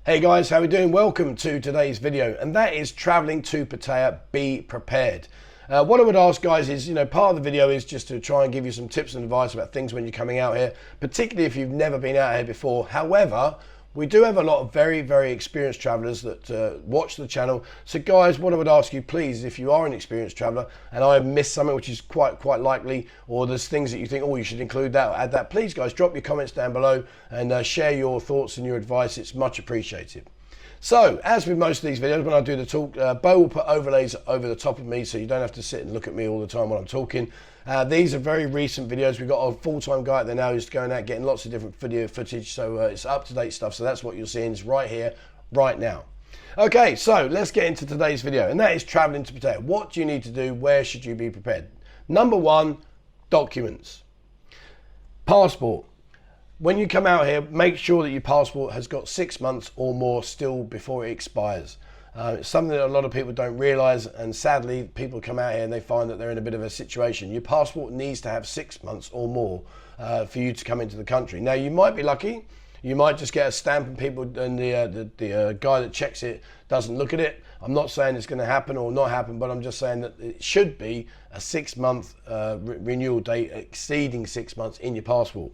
Hey guys, how are we doing? Welcome to today's video, and that is traveling to Pattaya. Be prepared. What I would ask guys is, part of the video is just to try and give you some tips and advice about things when you're coming out here, particularly if you've never been out here before. However, we do have a lot of very, very experienced travelers that watch the channel. So guys, what I would ask you, please, if you are an experienced traveler and I have missed something, which is quite likely, or there's things that you think, oh, you should include that or add that, please guys, drop your comments down below and share your thoughts and your advice. It's much appreciated. So, as with most of these videos, when I do the talk, Bo will put overlays over the top of me so you don't have to sit and look at me all the time while I'm talking. These are very recent videos. We've got a full-time guy out there now who's going out getting lots of different video footage, so it's up-to-date stuff. So that's what you're seeing is right here, right now. Okay, so let's get into today's video, and that is traveling to Pattaya. What do you need to do? Where should you be prepared? Number one, documents. Passport. When you come out here, make sure that your passport has got 6 months or more still before it expires. It's something that a lot of people don't realise, and sadly people come out here and they find that they're in a bit of a situation. Your passport needs to have 6 months or more for you to come into the country. Now you might be lucky, you might just get a stamp and the guy that checks it doesn't look at it. I'm not saying it's going to happen or not happen, but I'm just saying that it should be a 6 month renewal date exceeding 6 months in your passport.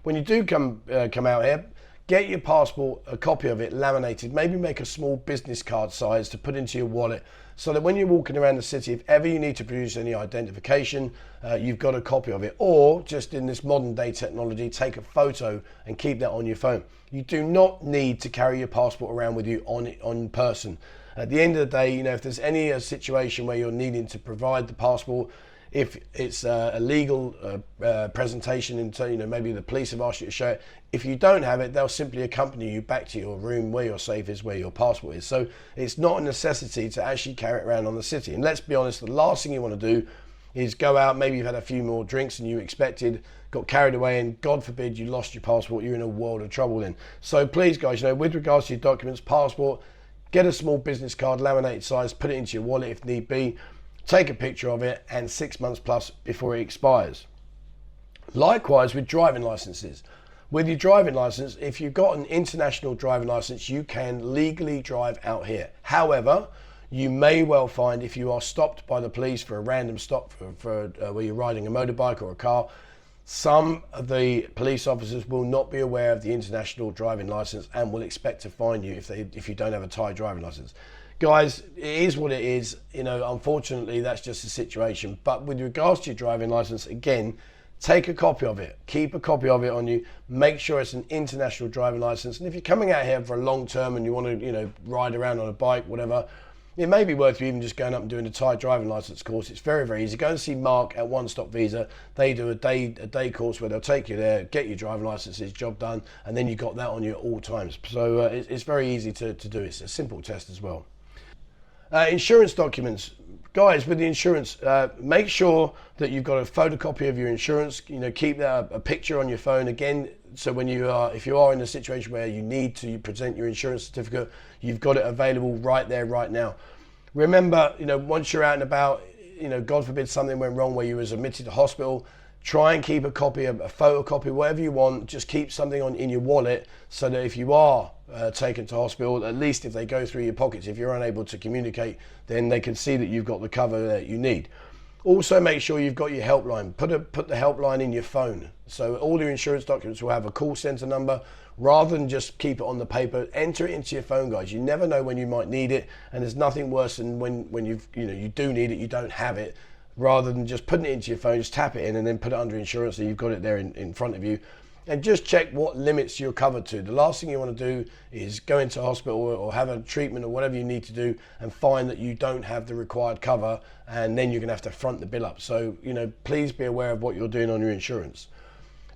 When you do come out here, get your passport, a copy of it laminated, maybe make a small business card size to put into your wallet so that when you're walking around the city, if ever you need to produce any identification, you've got a copy of it. Or just in this modern day technology, take a photo and keep that on your phone. You do not need to carry your passport around with you on person. At the end of the day, if there's any situation where you're needing to provide the passport, if it's a legal presentation into, maybe the police have asked you to show it. If you don't have it, they'll simply accompany you back to your room where your safe is, where your passport is. So it's not a necessity to actually carry it around on the city. And let's be honest, the last thing you want to do is go out, maybe you've had a few more drinks than you expected, got carried away, and God forbid you lost your passport, you're in a world of trouble then. So please guys, with regards to your documents, passport, get a small business card, laminated size, put it into your wallet if need be. Take a picture of it, and 6 months plus before it expires. Likewise with driving licenses. With your driving license, if you've got an international driving license, you can legally drive out here. However, you may well find if you are stopped by the police for a random stop for where you're riding a motorbike or a car, some of the police officers will not be aware of the international driving license and will expect to fine you if you don't have a Thai driving license. Guys, it is what it is. Unfortunately, that's just the situation. But with regards to your driving license, again, take a copy of it. Keep a copy of it on you. Make sure it's an international driving license. And if you're coming out here for a long term and you want to, ride around on a bike, whatever, it may be worth you even just going up and doing a Thai driving license course. It's very, very easy. Go and see Mark at One Stop Visa. They do a day course where they'll take you there, get your driving licenses, job done, and then you got that on you at all times. So it's very easy to do. It's a simple test as well. Insurance documents. Guys, with the insurance, make sure that you've got a photocopy of your insurance. Keep that a picture on your phone again, so when if you are in a situation where you need to present your insurance certificate, you've got it available right there, right now. Remember, once you're out and about, God forbid something went wrong where you was admitted to hospital, try and keep a copy, a photocopy, whatever you want. Just keep something in your wallet so that if you are taken to hospital, at least if they go through your pockets, if you're unable to communicate, then they can see that you've got the cover that you need. Also make sure you've got your helpline. Put the helpline in your phone. So all your insurance documents will have a call center number. Rather than just keep it on the paper, enter it into your phone, guys. You never know when you might need it, and there's nothing worse than when you do need it, you don't have it. Rather than just putting it into your phone, just tap it in and then put it under insurance so you've got it there in front of you. And just check what limits you're covered to. The last thing you want to do is go into hospital or have a treatment or whatever you need to do and find that you don't have the required cover, and then you're going to have to front the bill up. So, please be aware of what you're doing on your insurance.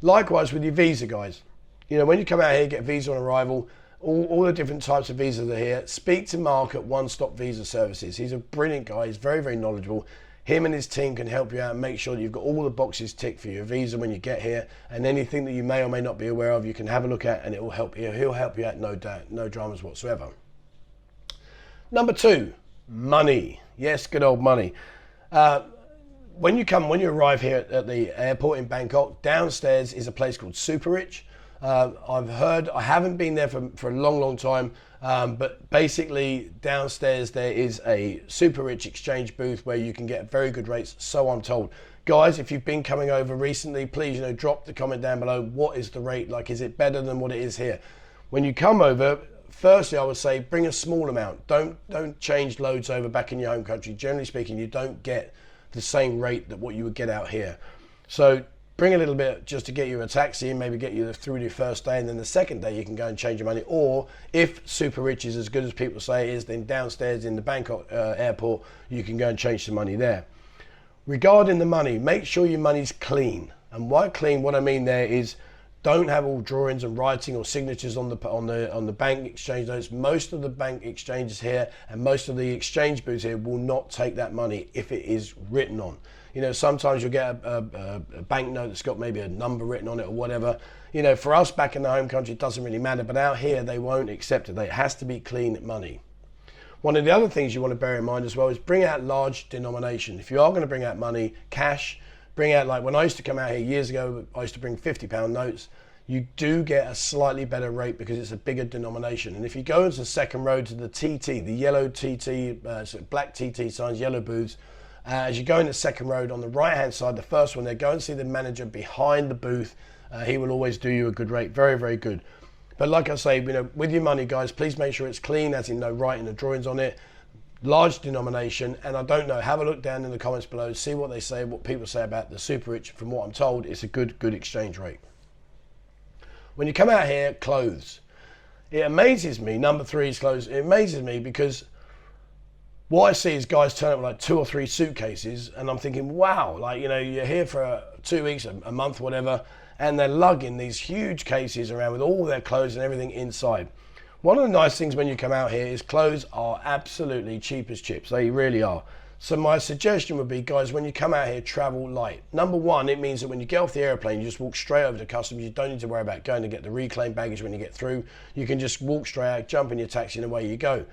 Likewise with your visa, guys. When you come out here, get a visa on arrival, all the different types of visas are here. Speak to Mark at One Stop Visa Services. He's a brilliant guy. He's very, very knowledgeable. Him and his team can help you out and make sure that you've got all the boxes ticked for your visa when you get here, and anything that you may or may not be aware of, you can have a look at and it will help you. He'll help you out, no doubt, no dramas whatsoever. Number two, money. Yes, good old money. When you arrive here at the airport in Bangkok, downstairs is a place called Super Rich. I've heard, I haven't been there for a long time, but basically downstairs there is a super rich exchange booth where you can get very good rates, so I'm told. Guys, if you've been coming over recently, please, drop the comment down below. What is the rate like? Is it better than what it is here? When you come over, firstly, I would say bring a small amount. Don't change loads over back in your home country. Generally speaking, you don't get the same rate that what you would get out here. So bring a little bit just to get you a taxi and maybe get you through your first day, and then the second day you can go and change your money. Or if super rich is as good as people say it is, then downstairs in the Bangkok airport, you can go and change some money there. Regarding the money, make sure your money's clean. And by clean, what I mean there is don't have all drawings and writing or signatures on the bank exchange notes. Most of the bank exchanges here and most of the exchange booths here will not take that money if it is written on. Sometimes you'll get a bank note that's got maybe a number written on it or whatever. For us back in the home country, it doesn't really matter, but out here they won't accept it. It has to be clean money. One of the other things you want to bear in mind as well is bring out large denomination. If you are going to bring out money, cash, bring out, like when I used to come out here years ago, I used to bring £50 notes. You do get a slightly better rate because it's a bigger denomination. And if you go into the second row to the TT, the yellow TT, black TT signs, yellow booths, as you go in the second row on the right hand side, the first one there, go and see the manager behind the booth. He will always do you a good rate, very, very good. But like I say, with your money, guys, please make sure it's clean, as in no writing or drawings on it, large denomination. And I don't know, have a look down in the comments below, see what they say, what people say about the super rich. From what I'm told, it's a good exchange rate. When you come out here, clothes. It amazes me, number 3 is clothes. It amazes me because what I see is guys turn up with like 2 or 3 suitcases, and I'm thinking, wow, like, you're here for 2 weeks, a month, whatever, and they're lugging these huge cases around with all their clothes and everything inside. One of the nice things when you come out here is clothes are absolutely cheap as chips. They really are. So my suggestion would be, guys, when you come out here, travel light. Number 1, it means that when you get off the airplane, you just walk straight over to customs. You don't need to worry about going to get the reclaimed baggage when you get through. You can just walk straight out, jump in your taxi, and away you go.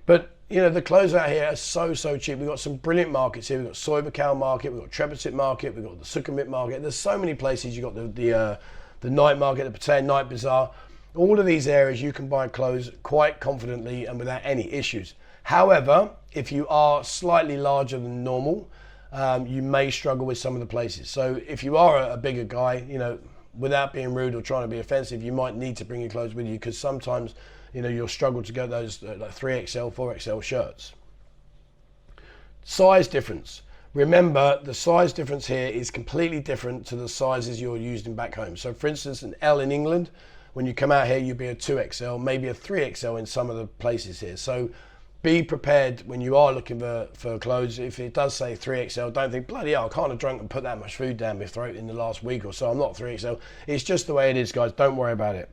But the clothes out here are so cheap. We've got some brilliant markets here. We've got Soibakal market, we've got Trepasit market, we've got the Sukhumvit market. There's so many places. You've got the night market, the Pattaya night bazaar. All of these areas you can buy clothes quite confidently and without any issues. However, if you are slightly larger than normal, you may struggle with some of the places. So if you are a bigger guy, without being rude or trying to be offensive, you might need to bring your clothes with you, because sometimes you'll struggle to get those like 3XL, 4XL shirts. Size difference. Remember, the size difference here is completely different to the sizes you're using back home. So for instance, an L in England, when you come out here, you'll be a 2XL, maybe a 3XL in some of the places here. So be prepared when you are looking for clothes. If it does say 3XL, don't think, bloody hell, I can't have drunk and put that much food down my throat in the last week or so. I'm not 3XL. It's just the way it is, guys. Don't worry about it.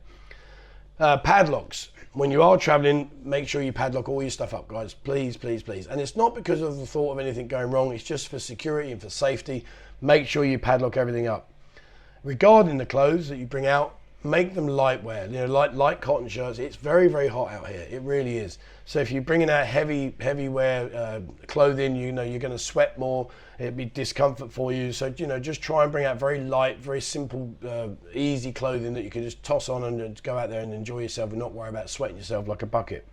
Padlocks. When you are traveling, make sure you padlock all your stuff up, guys. Please, please, please. And it's not because of the thought of anything going wrong. It's just for security and for safety. Make sure you padlock everything up. Regarding the clothes that you bring out, make them light wear, light cotton shirts. It's very, very hot out here. It really is. So if you're bringing out heavy wear clothing, you're going to sweat more. It'd be discomfort for you. So, just try and bring out very light, very simple, easy clothing that you can just toss on and go out there and enjoy yourself and not worry about sweating yourself like a bucket.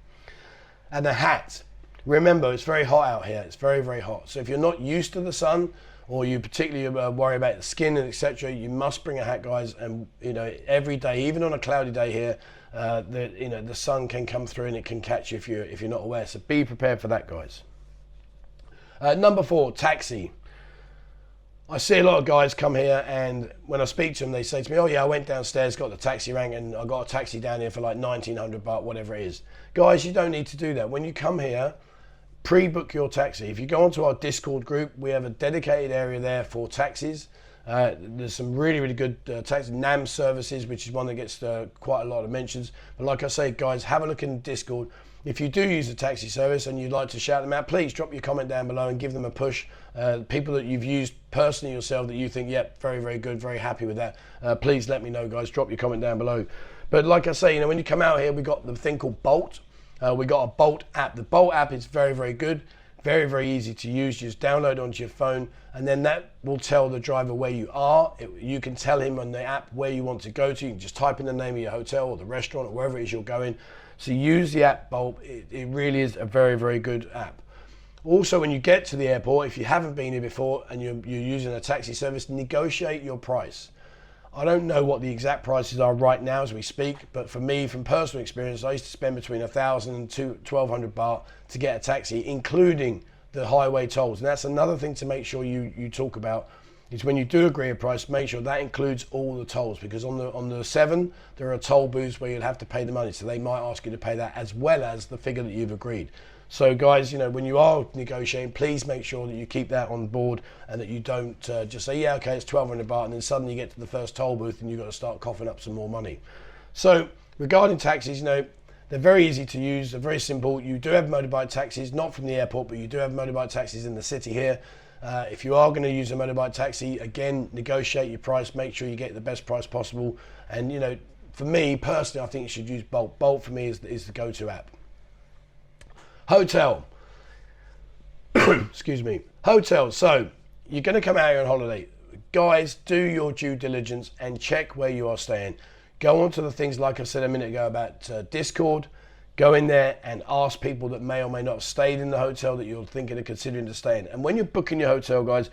And a hat. Remember, it's very hot out here. It's very, very hot. So if you're not used to the sun, or you particularly worry about the skin and etc., you must bring a hat, guys. And every day, even on a cloudy day here, the sun can come through and it can catch you if you're not aware. So be prepared for that, guys. Number 4, taxi. I see a lot of guys come here, and when I speak to them, they say to me, "Oh yeah, I went downstairs, got the taxi rank, and I got a taxi down here for like 1900 baht, whatever it is." Guys, you don't need to do that. When you come here, pre-book your taxi. If you go onto our Discord group, we have a dedicated area there for taxis. There's some really good taxi NAM services, which is one that gets quite a lot of mentions. But like I say, guys, have a look in Discord. If you do use a taxi service and you'd like to shout them out, please drop your comment down below and give them a push. People that you've used personally yourself that you think, yep, very, very good, very happy with that, please let me know, guys. Drop your comment down below. But like I say, when you come out here, we got the thing called Bolt. We got a Bolt app. The Bolt app is very, very good. Very, very easy to use. Just download it onto your phone, and then that will tell the driver where you are. You can tell him on the app where you want to go to. You can just type in the name of your hotel or the restaurant or wherever it is you're going. So use the app Bolt. It really is a very, very good app. Also, when you get to the airport, if you haven't been here before and you're using a taxi service, negotiate your price. I don't know what the exact prices are right now as we speak, but for me, from personal experience, I used to spend between 1,000 and 1,200 baht to get a taxi, including the highway tolls. And that's another thing to make sure you talk about, is when you do agree a price, make sure that includes all the tolls, because on the 7, there are toll booths where you'll have to pay the money. So they might ask you to pay that as well as the figure that you've agreed. So guys, when you are negotiating, please make sure that you keep that on board and that you don't just say, yeah, okay, it's 1,200 baht, and then suddenly you get to the first toll booth and you've got to start coughing up some more money. So regarding taxis, they're very easy to use. They're very simple. You do have motorbike taxis, not from the airport, but you do have motorbike taxis in the city here. If you are going to use a motorbike taxi, again, negotiate your price. Make sure you get the best price possible. And, for me, personally, I think you should use Bolt. Bolt, for me, is the go-to app. Hotel. Excuse me. Hotel. So you're going to come out here on holiday. Guys, do your due diligence and check where you are staying. Go on to the things like I said a minute ago about Discord. Go in there and ask people that may or may not have stayed in the hotel that you're thinking of considering to stay in. And when you're booking your hotel, guys,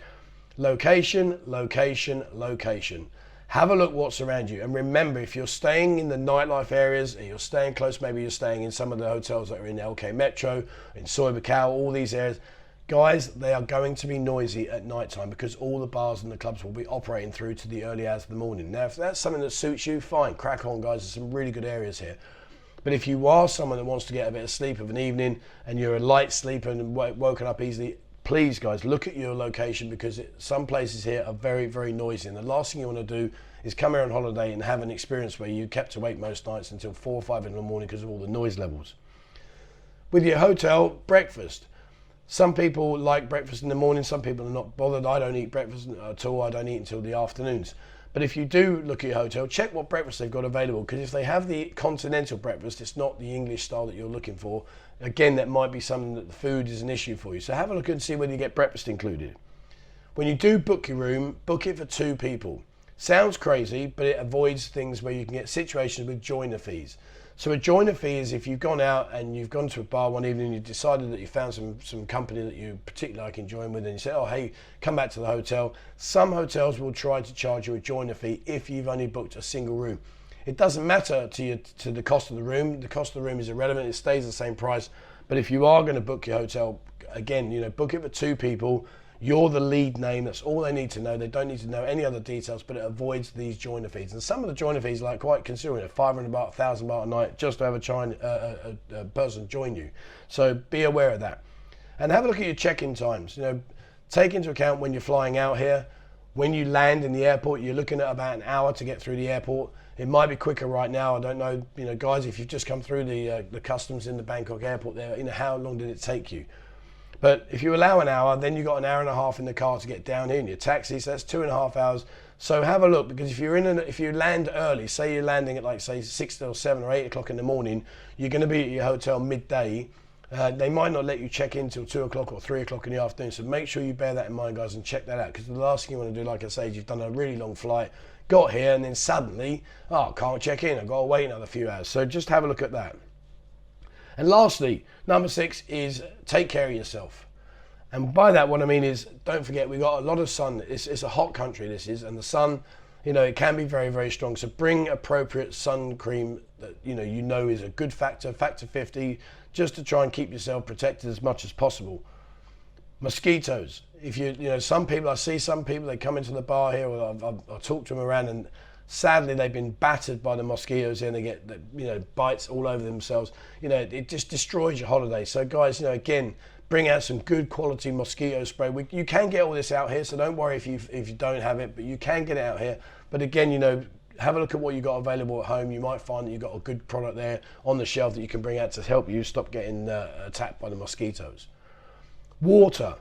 location, location, location. Have a look what's around you. And remember, if you're staying in the nightlife areas and you're staying close, maybe you're staying in some of the hotels that are in LK Metro, in Soi Buakhao, all these areas, guys, they are going to be noisy at night time because all the bars and the clubs will be operating through to the early hours of the morning. Now, if that's something that suits you, fine, crack on, guys. There's some really good areas here. But if you are someone that wants to get a bit of sleep of an evening and you're a light sleeper and woken up easily, please, guys, look at your location, because some places here are very, very noisy. And the last thing you want to do is come here on holiday and have an experience where you kept awake most nights until 4 or 5 in the morning because of all the noise levels. With your hotel, breakfast. Some people like breakfast in the morning. Some people are not bothered. I don't eat breakfast at all. I don't eat until the afternoons. But if you do look at your hotel, check what breakfast they've got available, because if they have the continental breakfast, it's not the English style that you're looking for. Again, that might be something that the food is an issue for you. So have a look and see whether you get breakfast included. When you do book your room, book it for 2 people. Sounds crazy, but it avoids things where you can get situations with joiner fees. So a joiner fee is if you've gone out and you've gone to a bar one evening and you've decided that you found some company that you particularly like enjoying with, and you say, oh, hey, come back to the hotel. Some hotels will try to charge you a joiner fee if you've only booked a single room. It doesn't matter to the cost of the room. The cost of the room is irrelevant. It stays the same price. But if you are going to book your hotel, again, book it for 2 people. You're the lead name. That's all they need to know. They don't need to know any other details, but it avoids these joiner fees. And some of the joiner fees are quite considerable, 500 baht, 1,000 baht a night just to have a person join you. So be aware of that. And have a look at your check-in times. Take into account when you're flying out here. When you land in the airport, you're looking at about an hour to get through the airport. It might be quicker right now. I don't know, guys, if you've just come through the customs in the Bangkok airport there, how long did it take you? But if you allow an hour, then you've got an hour and a half in the car to get down here in your taxi, so that's 2.5 hours. So have a look, because if you land early, say you're landing at 6 or 7 or 8 o'clock in the morning, you're going to be at your hotel midday. They might not let you check in till 2 o'clock or 3 o'clock in the afternoon. So make sure you bear that in mind, guys, and check that out, because the last thing you want to do, like I say, is you've done a really long flight, got here, and then suddenly, can't check in. I've got to wait another few hours. So just have a look at that. And lastly, number 6 is take care of yourself. And by that, what I mean is, don't forget, we've got a lot of sun. It's a hot country, this is, and the sun, it can be very, very strong. So bring appropriate sun cream that is a good factor 50, just to try and keep yourself protected as much as possible. Mosquitoes. If I see some people, they come into the bar here, or I've talked to them around, and sadly, they've been battered by the mosquitoes here, and they get, bites all over themselves. It just destroys your holiday. So guys, again, bring out some good quality mosquito spray. You can get all this out here, so don't worry if you don't have it, but you can get it out here. But again, have a look at what you've got available at home. You might find that you've got a good product there on the shelf that you can bring out to help you stop getting attacked by the mosquitoes. Water.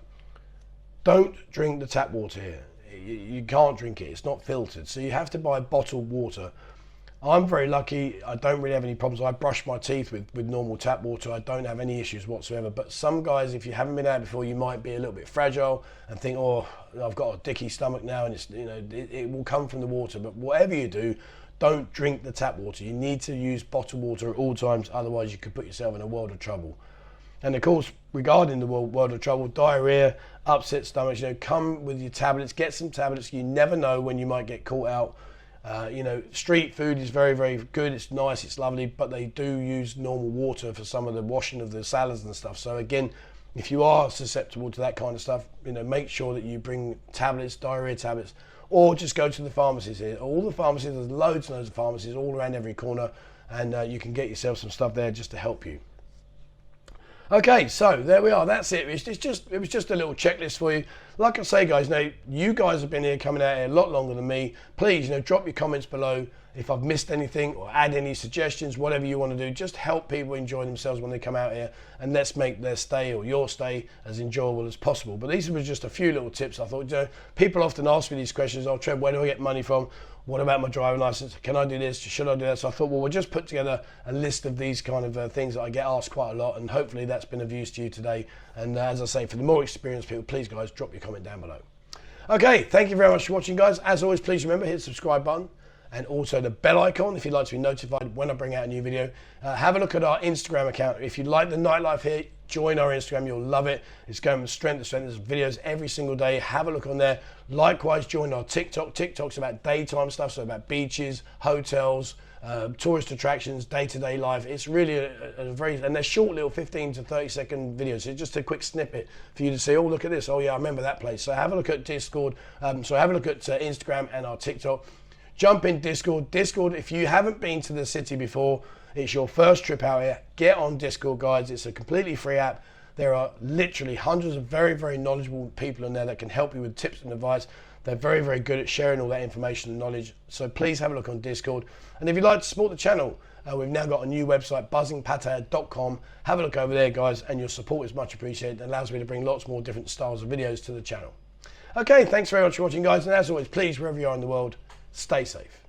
Don't drink the tap water here. You can't drink it. It's not filtered. So you have to buy bottled water. I'm very lucky. I don't really have any problems. I brush my teeth with normal tap water. I don't have any issues whatsoever. But some guys, if you haven't been out before, you might be a little bit fragile and think, oh, I've got a dicky stomach now, and it's, you know, it will come from the water. But whatever you do, don't drink the tap water. You need to use bottled water at all times. Otherwise, you could put yourself in a world of trouble. And of course, regarding the world of trouble, diarrhea, upset stomachs, you know, come with your tablets. Get some tablets. You never know when you might get caught out. You know, street food is very, very good. It's nice, it's lovely, but they do use normal water for some of the washing of the salads and stuff. So again, if you are susceptible to that kind of stuff, you know, make sure that you bring tablets, diarrhea tablets, or just go to the pharmacies here. All the pharmacies, there's loads and loads of pharmacies all around every corner, and you can get yourself some stuff there just to help you. Okay, so there we are. That's it. It was just a little checklist for you. Like I say, guys, now you guys have been here, coming out here a lot longer than me. Please, you know, drop your comments below if I've missed anything or add any suggestions, whatever you want to do. Just help people enjoy themselves when they come out here, and let's make their stay or your stay as enjoyable as possible. But these were just a few little tips. I thought, you know, people often ask me these questions. Oh, Trev, where do I get money from? What about my driving license? Can I do this? Should I do that? So I thought, well, we'll just put together a list of these kind of things that I get asked quite a lot, and hopefully that's been of use to you today. And as I say, for the more experienced people, please, guys, drop your comment down below. Okay, thank you very much for watching, guys. As always, please remember, hit the subscribe button and also the bell icon if you'd like to be notified when I bring out a new video. Have a look at our Instagram account. If you like the nightlife here, join our Instagram. You'll love it. It's going from strength to strength. There's videos every single day. Have a look on there. Likewise, join our TikTok. TikTok's about daytime stuff, so about beaches, hotels, tourist attractions, day-to-day life. It's really a very, and they're short little 15 to 30-second videos. So it's just a quick snippet for you to see, oh, look at this. Oh, yeah, I remember that place. So have a look at Discord. So have a look at Instagram and our TikTok. Jump in Discord. Discord, if you haven't been to the city before, it's your first trip out here, get on Discord, guys. It's a completely free app. There are literally hundreds of very, very knowledgeable people in there that can help you with tips and advice. They're very, very good at sharing all that information and knowledge. So please have a look on Discord. And if you'd like to support the channel, we've now got a new website, buzzingpattaya.com. Have a look over there, guys, and your support is much appreciated. It allows me to bring lots more different styles of videos to the channel. Okay, thanks very much for watching, guys. And as always, please, wherever you are in the world, stay safe.